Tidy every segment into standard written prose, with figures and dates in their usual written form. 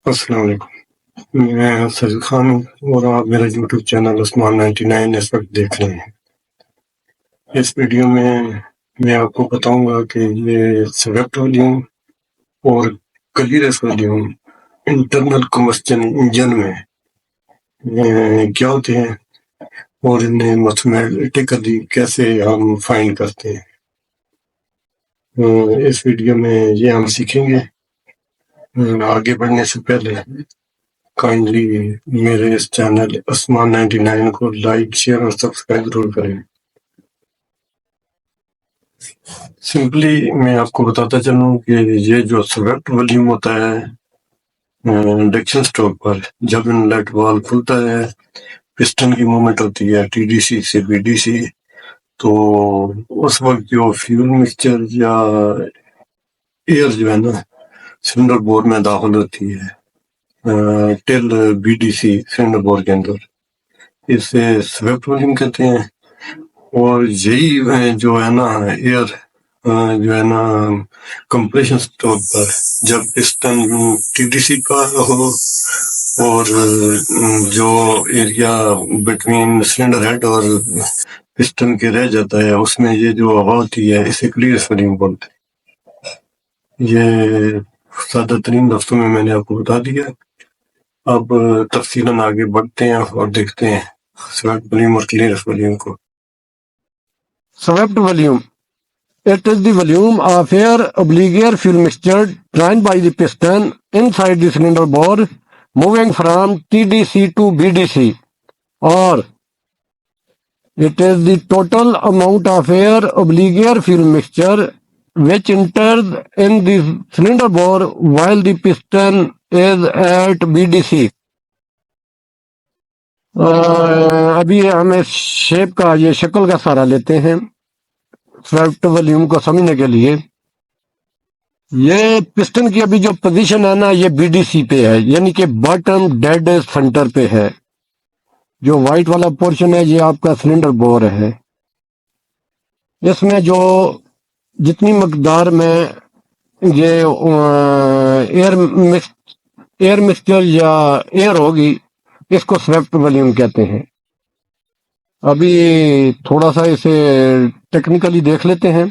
السلام علیکم، میں سجد خان ہوں اور آپ میرا یوٹیوب چینل عثمان 99 اس وقت دیکھ رہے ہیں۔ اس ویڈیو میں آپ کو بتاؤں گا کہ یہ سویفٹ والیوم اور کلیرس والیوم انٹرنل کمبسچن انجن میں کیا ہوتے ہیں اور انہیں میتھمیٹیکلی کیسے ہم فائنڈ کرتے ہیں۔ اس ویڈیو میں یہ ہم سیکھیں گے۔ آگے بڑھنے سے پہلے کائنڈلی میرے اس چینل عثمان 99 کو لائک، شیئر اور سبسکرائب ضرور کریں۔ سمپلی میں آپ کو بتاتا چلوں کہ یہ جو سویفٹ والیوم ہوتا ہے انڈکشن سٹروک پر، جب انلیٹ وال کھلتا ہے، پسٹن کی موومنٹ ہوتی ہے ٹی ڈی سی سے بی ڈی سی، تو اس وقت جو فیول مکسچر یا ایئر جو ہے نا سلنڈر بور میں داخل ہوتی ہے till B D C cylinder bore کے اندر، اسے سویفٹ والیوم کہتے ہیں۔ اور یہی جو ہے نا ایئر جو ہے نا کمپریشن سٹروک پر جب پسٹن ٹی ڈی سی کا ہو اور جو ایریا بٹوین سلنڈر ہیڈ اور پسٹن کے رہ جاتا ہے، اس میں یہ جو ہوا ہوتی ہے اسے کلیرس والیوم بولتے ہیں۔ یہ سادہ ترین لفظوں میں نے آپ کو بتا دیا۔ اب تفصیلاً آگے بڑھتے ہیں اور دیکھتے ہیں سویفٹ والیوم اور کلیرس والیوم کو۔ Swept volume. It is the volume of air oblique fuel mixture drained by the piston inside the cylinder bore moving from TDC to BDC, or it is the total amount of air oblique fuel mixture which enters in the cylinder bore while the piston is at BDC. ابھی ہم اس shape کا یہ شکل کا سہارا لیتے ہیں swept volume کو سمجھنے کے لیے۔ یہ پسٹن کی ابھی جو پوزیشن ہے نا یہ بی ڈی سی پہ ہے، یعنی کہ باٹم ڈیڈ سینٹر پہ ہے۔ جو وائٹ والا پورشن ہے یہ آپ کا سلنڈر بور ہے۔ اس میں جو جتنی مقدار میں یہ ایئر مکسچر یا ایئر ہوگی اس کو سویفٹ والیوم کہتے ہیں۔ ابھی تھوڑا سا اسے ٹیکنیکلی دیکھ لیتے ہیں۔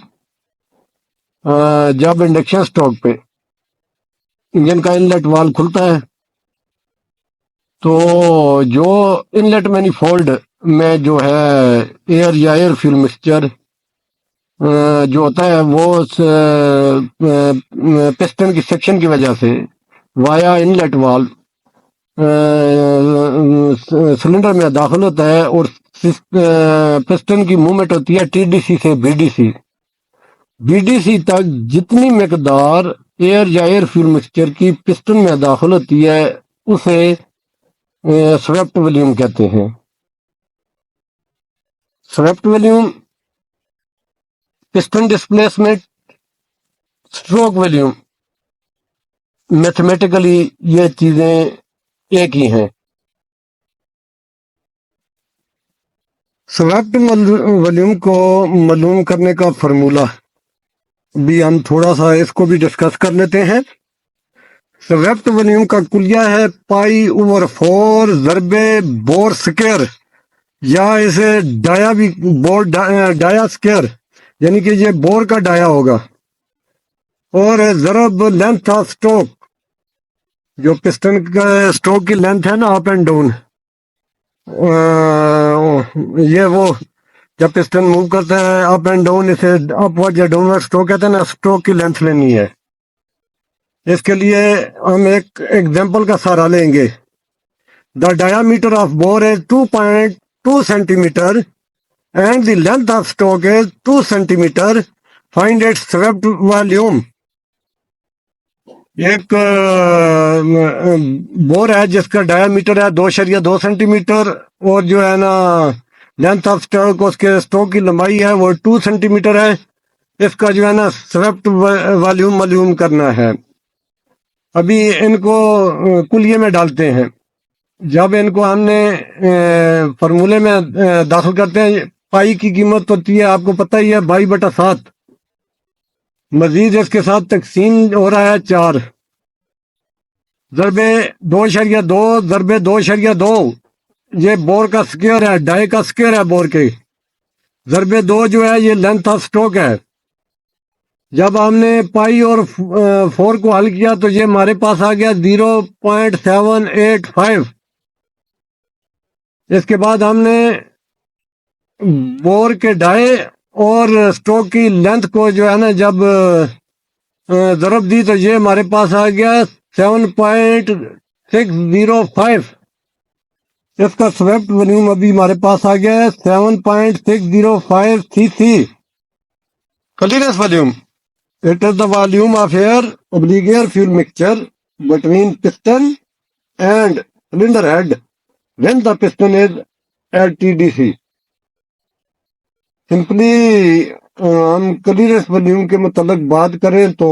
جب انڈکشن سٹروک پہ انجن کا انلیٹ وال کھلتا ہے تو جو انلیٹ مینیفولڈ میں جو ہے ایئر یا ایئر فیول مکسچر جو ہوتا ہے وہ پسٹن کی سیکشن کی وجہ سے وایا انلیٹ وال سلنڈر میں داخل ہوتا ہے اور پسٹن کی موومنٹ ہوتی ہے ٹی ڈی سی سے B D C. B D C تک جتنی مقدار ایئر یا ایئر فیول مکسچر کی پسٹن میں داخل ہوتی ہے اسے سویفٹ والیوم کہتے ہیں۔ Swept volume, piston displacement, stroke volume, mathematically یہ چیزیں ایک ہی ہیں۔ سویفٹ والیوم کو معلوم کرنے کا فارمولہ بھی ہم تھوڑا سا اس کو بھی ڈسکس کر لیتے ہیں۔ سویفٹ والیوم کا کلیہ ہے π/4 ضرب بور سکوئر، یا اسے ڈایا بھی ڈایا سکوئر، یعنی کہ یہ بور کا ڈایا ہوگا، اور ضرب لینتھ آف سٹروک، جو پسٹن کا سٹروک کی لینتھ ہے نا اپ اینڈ ڈاؤن، یہ وہ جب پسٹن موو کرتا ہے اپ اینڈ ڈاؤن، اسے اپ ورڈ یا ڈاؤن ورڈ سٹروک کہتے ہیں نا، سٹروک کی لینتھ لینی ہے۔ اس کے لیے ہم ایک ایگزامپل کا سہارا لیں گے۔ The diameter of bore is 2.2 centimetre and the length of stroke is 2 centimetre, find its swept volume. ایک بور ہے جس کا ڈایا میٹر ہے 2.2 سینٹی میٹر، اور جو ہے نا لینتھ آف سٹروک اس کے سٹروک کی لمبائی ہے وہ 2 سینٹی میٹر ہے۔ اس کا جو ہے نا سویفٹ والیوم معلوم کرنا ہے۔ ابھی ان کو کلیے میں ڈالتے ہیں۔ جب ان کو ہم نے فارمولے میں داخل کرتے ہیں، پائی کی قیمت ہوتی ہے آپ کو پتہ ہی ہے 22/7، مزید اس کے ساتھ تقسیم ہو رہا ہے 4، ضرب 2.2 ضرب 2.2 یہ بور کا سکیئر ہے، ڈائی کا سکیئر ہے بور کے. ضرب 2 جو ہے یہ لینتھ آف اسٹروک ہے. جب ہم نے پائی اور 4 کو حل کیا تو یہ ہمارے پاس آ گیا 0.785. اس کے بعد ہم نے بور کے ڈائی اور اسٹروک کی لینتھ کو جو ہے نا جب ضرب دی تو یہ ہمارے پاس آ گیا 7.605. اس کا سویپٹ والیوم ابھی ہمارے پاس آ گیا ہے 7.605 cc. Clearance volume it is the volume of air oblique air fuel mixture between piston and cylinder head when the piston is at TDC. Simply ہم کلیئرنس والیوم کے متعلق بات کریں تو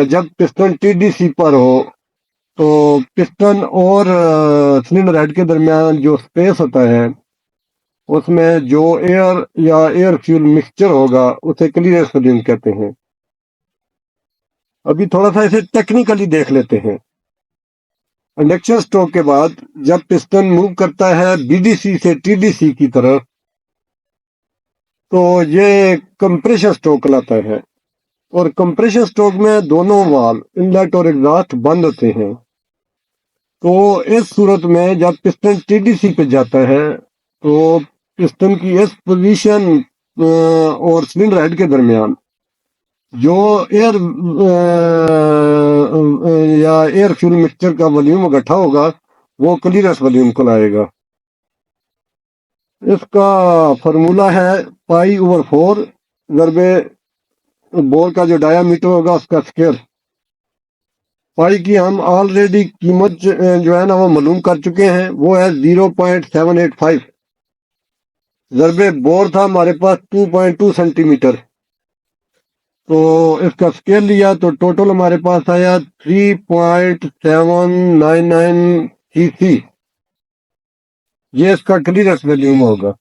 جب پسٹن ٹی ڈی سی پر ہو تو پسٹن اور cylinder head کے درمیان جو سپیس ہوتا ہے اس میں جو ایئر یا ایئر فیول مکسچر ہوگا اسے کلیئرنس والیوم کہتے ہیں. ابھی تھوڑا سا اسے ٹیکنیکلی دیکھ لیتے ہیں. انڈکشن سٹروک کے بعد جب پسٹن موو کرتا ہے بی ڈی سی سے ٹی ڈی سی کی طرف تو یہ کمپریشن سٹروک کہلاتا ہے. اور کمپریشن سٹروک میں دونوں وال انلیٹ اور ایگزاسٹ بند ہوتے ہیں. تو اس صورت میں جب پسٹن ٹی ڈی سی پہ جاتا ہے تو پسٹن کی اس پوزیشن اور سلنڈر ہیڈ کے درمیان جو ایئر یا ایئر فیول مکسچر کا والیوم اکٹھا ہوگا وہ کلیئرنس والیوم کو لائے گا. اس کا فارمولا ہے پائی اوور 4 ضرب بور کا جو ڈایا میٹر ہوگا اس کا اسکوائر. پائی کی ہم آلریڈی قیمت جو ہے نا وہ معلوم کر چکے ہیں، وہ ہے 0.785. ضرب بور تھا ہمارے پاس 2.2 سینٹی میٹر. تو اس کا اسکیل لیا تو ٹوٹل ہمارے پاس آیا 3.799 cc. یہ اس کا کلیئرنس والیوم ہوگا.